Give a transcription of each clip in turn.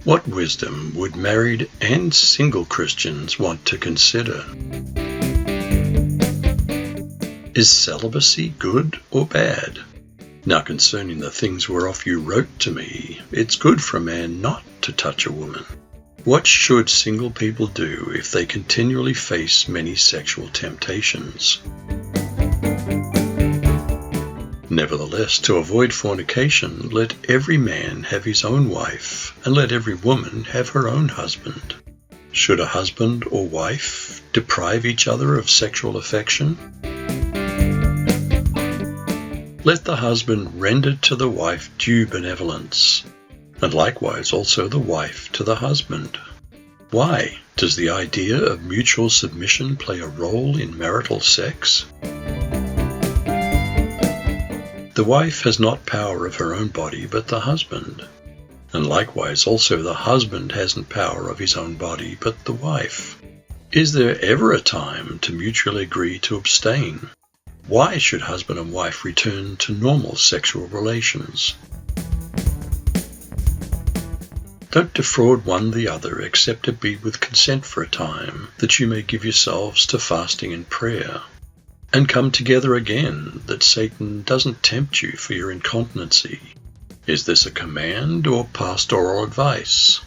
What wisdom would married and single Christians want to consider? Is celibacy good or bad? Now concerning the things whereof you wrote to me, it's good for a man not to touch a woman. What should single people do if they continually face many sexual temptations? Nevertheless, to avoid fornication, let every man have his own wife, and let every woman have her own husband. Should a husband or wife deprive each other of sexual affection? Let the husband render to the wife due benevolence, and likewise also the wife to the husband. Why? Does the idea of mutual submission play a role in marital sex? The wife has not power of her own body, but the husband. And likewise also the husband hasn't power of his own body, but the wife. Is there ever a time to mutually agree to abstain? Why should husband and wife return to normal sexual relations? Don't defraud one the other, except it be with consent for a time, that you may give yourselves to fasting and prayer. And come together again, that Satan doesn't tempt you for your incontinency. Is this a command or pastoral advice?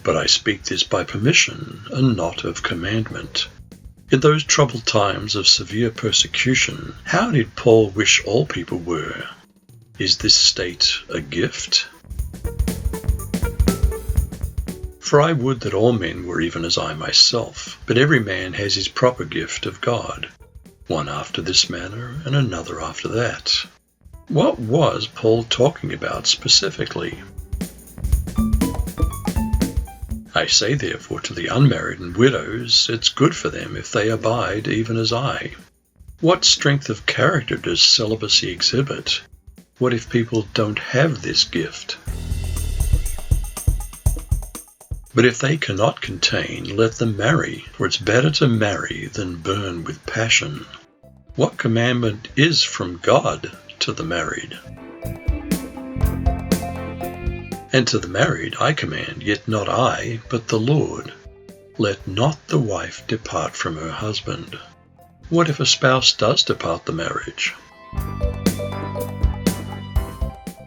But I speak this by permission, and not of commandment. In those troubled times of severe persecution, how did Paul wish all people were? Is this state a gift? For I would that all men were even as I myself, but every man has his proper gift of God, one after this manner, and another after that. What was Paul talking about specifically? I say therefore to the unmarried and widows, it's good for them if they abide even as I. What strength of character does celibacy exhibit? What if people don't have this gift? But if they cannot contain, let them marry, for it's better to marry than burn with passion. What commandment is from God to the married? And to the married I command, yet not I, but the Lord. Let not the wife depart from her husband. What if a spouse does depart the marriage?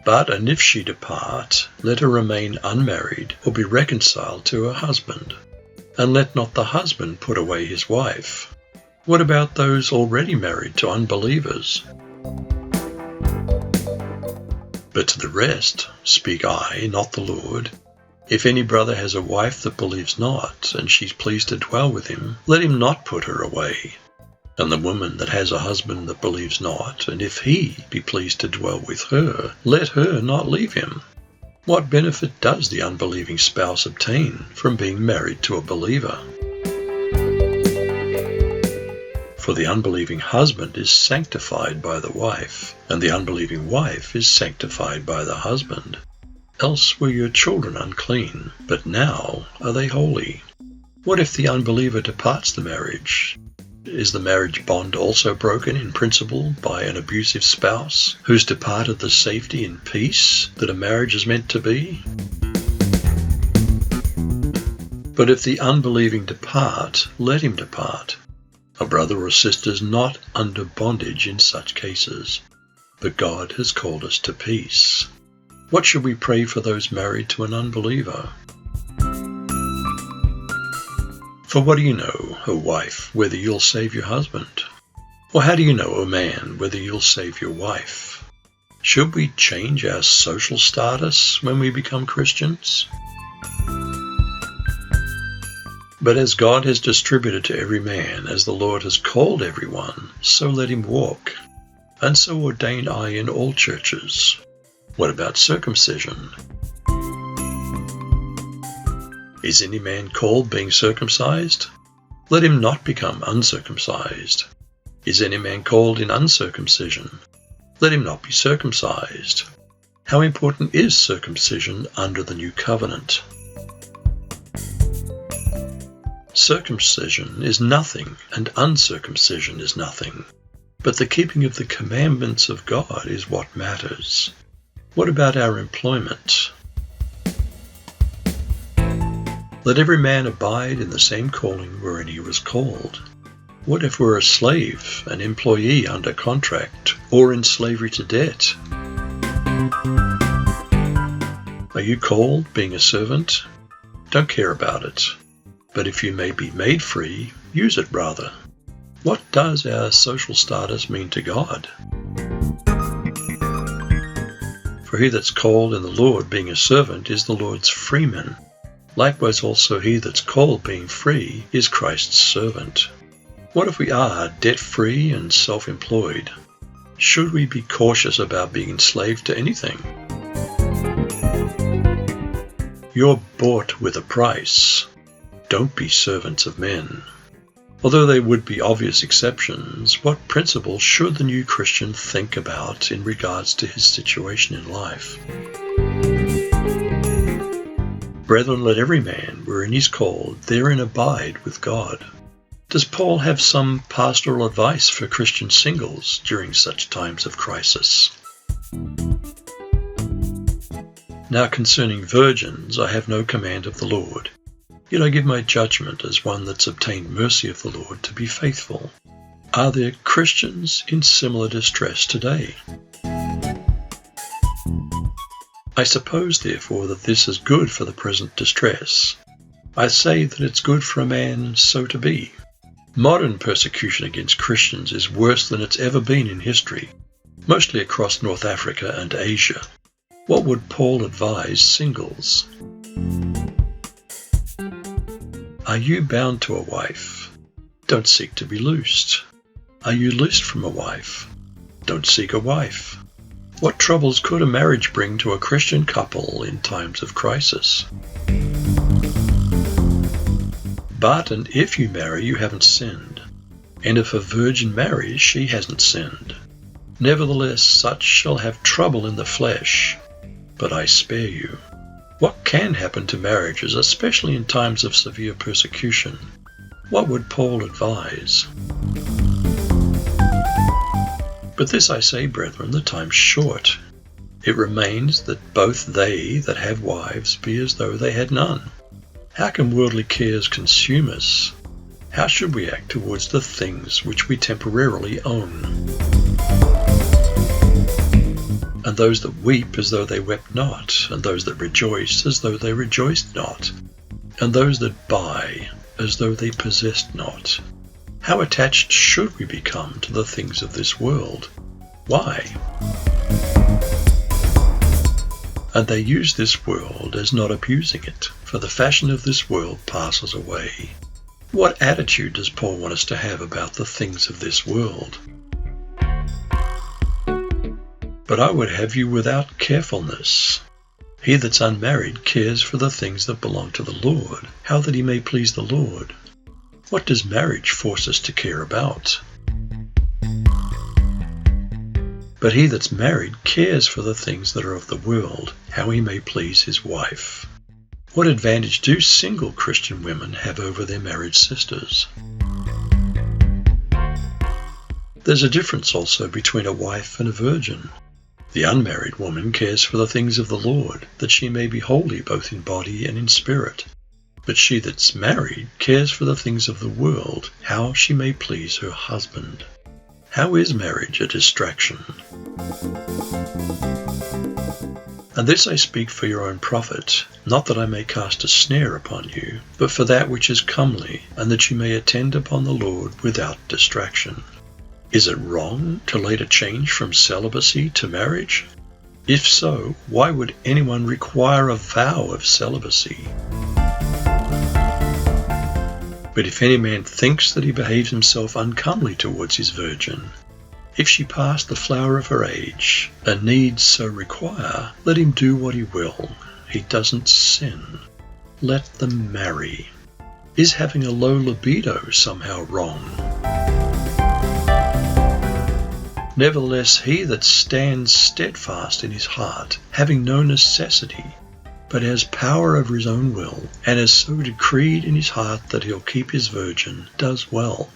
And if she depart, let her remain unmarried, or be reconciled to her husband. And let not the husband put away his wife. What about those already married to unbelievers? But to the rest speak I, not the Lord. If any brother has a wife that believes not, and she's pleased to dwell with him, let him not put her away. And the woman that has a husband that believes not, and if he be pleased to dwell with her, let her not leave him. What benefit does the unbelieving spouse obtain from being married to a believer? For the unbelieving husband is sanctified by the wife, and the unbelieving wife is sanctified by the husband. Else were your children unclean, but now are they holy. What if the unbeliever departs the marriage? Is the marriage bond also broken in principle by an abusive spouse, who's departed the safety and peace that a marriage is meant to be? But if the unbelieving depart, let him depart. A brother or sister is not under bondage in such cases, but God has called us to peace. What should we pray for those married to an unbeliever? For what do you know, O wife, whether you'll save your husband? Or how do you know, O man, whether you'll save your wife? Should we change our social status when we become Christians? But as God has distributed to every man, as the Lord has called everyone, so let him walk. And so ordain I in all churches. What about circumcision? Is any man called being circumcised? Let him not become uncircumcised. Is any man called in uncircumcision? Let him not be circumcised. How important is circumcision under the new covenant? Circumcision is nothing, and uncircumcision is nothing. But the keeping of the commandments of God is what matters. What about our employment? Let every man abide in the same calling wherein he was called. What if we're a slave, an employee under contract, or in slavery to debt? Are you called being a servant? Don't care about it. But if you may be made free, use it rather. What does our social status mean to God? For he that's called in the Lord being a servant is the Lord's freeman. Likewise also he that's called being free is Christ's servant. What if we are debt-free and self-employed? Should we be cautious about being enslaved to anything? You're bought with a price. Don't be servants of men. Although there would be obvious exceptions, what principles should the new Christian think about in regards to his situation in life? Brethren, let every man, wherein he's called, therein abide with God. Does Paul have some pastoral advice for Christian singles during such times of crisis? Now concerning virgins, I have no command of the Lord. Yet I give my judgment as one that's obtained mercy of the Lord to be faithful. Are there Christians in similar distress today? I suppose, therefore, that this is good for the present distress. I say that it's good for a man so to be. Modern persecution against Christians is worse than it's ever been in history, mostly across North Africa and Asia. What would Paul advise singles? Are you bound to a wife? Don't seek to be loosed. Are you loosed from a wife? Don't seek a wife. What troubles could a marriage bring to a Christian couple in times of crisis? But and if you marry, you haven't sinned. And if a virgin marries, she hasn't sinned. Nevertheless, such shall have trouble in the flesh. But I spare you. What can happen to marriages, especially in times of severe persecution? What would Paul advise? But this I say, brethren, the time's short. It remains that both they that have wives be as though they had none. How can worldly cares consume us? How should we act towards the things which we temporarily own? And those that weep as though they wept not, and those that rejoice as though they rejoiced not, and those that buy as though they possessed not. How attached should we become to the things of this world? Why? And they use this world as not abusing it, for the fashion of this world passes away. What attitude does Paul want us to have about the things of this world? But I would have you without carefulness. He that's unmarried cares for the things that belong to the Lord, how that he may please the Lord. What does marriage force us to care about? But he that's married cares for the things that are of the world, how he may please his wife. What advantage do single Christian women have over their married sisters? There's a difference also between a wife and a virgin. The unmarried woman cares for the things of the Lord, that she may be holy both in body and in spirit. But she that's married cares for the things of the world, how she may please her husband. How is marriage a distraction? And this I speak for your own profit, not that I may cast a snare upon you, but for that which is comely, and that you may attend upon the Lord without distraction. Is it wrong to later change from celibacy to marriage? If so, why would anyone require a vow of celibacy? But if any man thinks that he behaves himself uncomely towards his virgin, if she pass the flower of her age, and needs so require, let him do what he will. He doesn't sin. Let them marry. Is having a low libido somehow wrong? Nevertheless, he that stands steadfast in his heart, having no necessity, but has power over his own will, and has so decreed in his heart that he'll keep his virgin, does well.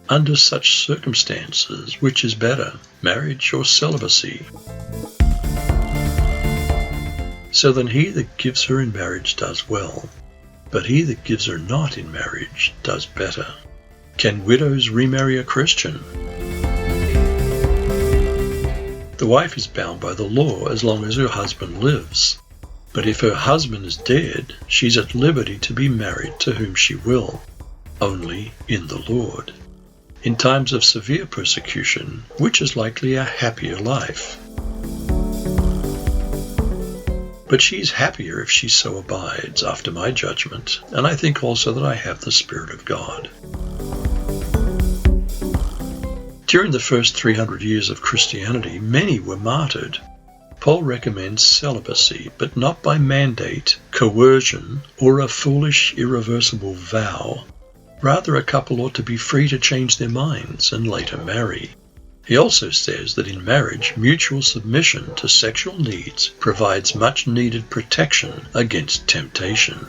Under such circumstances, which is better, marriage or celibacy? So then he that gives her in marriage does well, but he that gives her not in marriage does better. Can widows remarry a Christian? The wife is bound by the law as long as her husband lives. But if her husband is dead, she's at liberty to be married to whom she will, only in the Lord. In times of severe persecution, which is likely a happier life? But she is happier if she so abides, after my judgment, and I think also that I have the Spirit of God. During the first 300 years of Christianity, many were martyred. Paul recommends celibacy, but not by mandate, coercion, or a foolish, irreversible vow. Rather, a couple ought to be free to change their minds and later marry. He also says that in marriage, mutual submission to sexual needs provides much-needed protection against temptation.